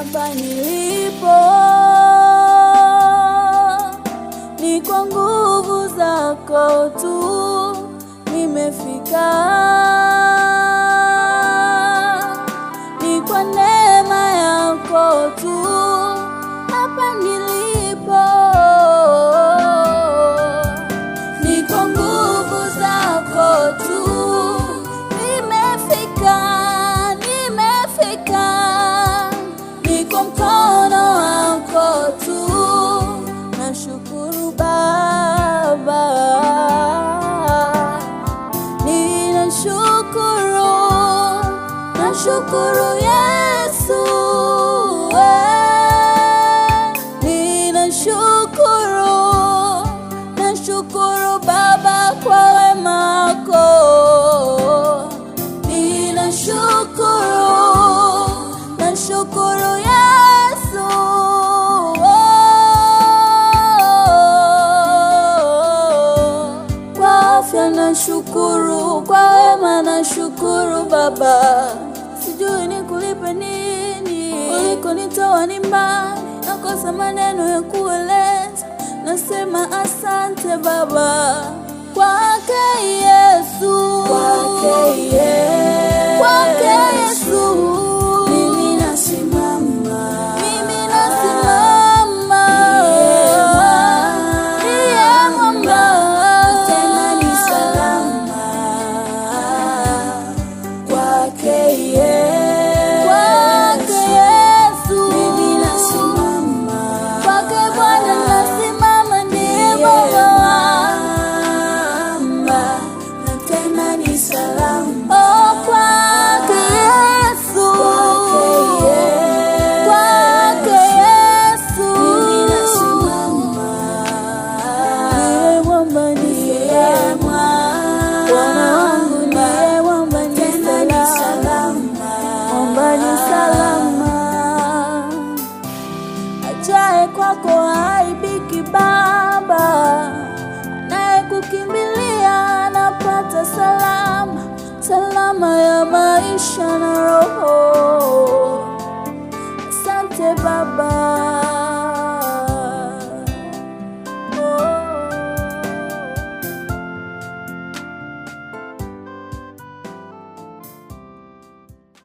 hapa nilipo ni kwa nguvu zako tu nimefika, ni kwa neema yako tu hapa nilipo, ni kwa nguvu zako tu nimefika, ni kwa mkono wako tu. Nashukuru Baba, nashukuru Yesu, nashukuru Baba kwa wema wako, nashukuru Yesu, kwa afya nashukuru, kwa wema nashukuru Baba. Sijui nikulipe nini, ulikonitoa ni mbali, nakosa maneno ya kueleza, nasema asante Baba. Kwake Yesu, kwake Yesu mimi nasimama, ndiye mwamba, tena ni salama. Kwake Yesu mimi nasimama, kwake Bwana nasimama, ndiye mwamba na tena ni salama. Oh, kwake Yesu, kwake Yesu mimi nasimama, ndiye mwamba, ndiye Bwana wangu, ndiye mwamba, tena ni salama, mwamba ni salama, ajaye kwako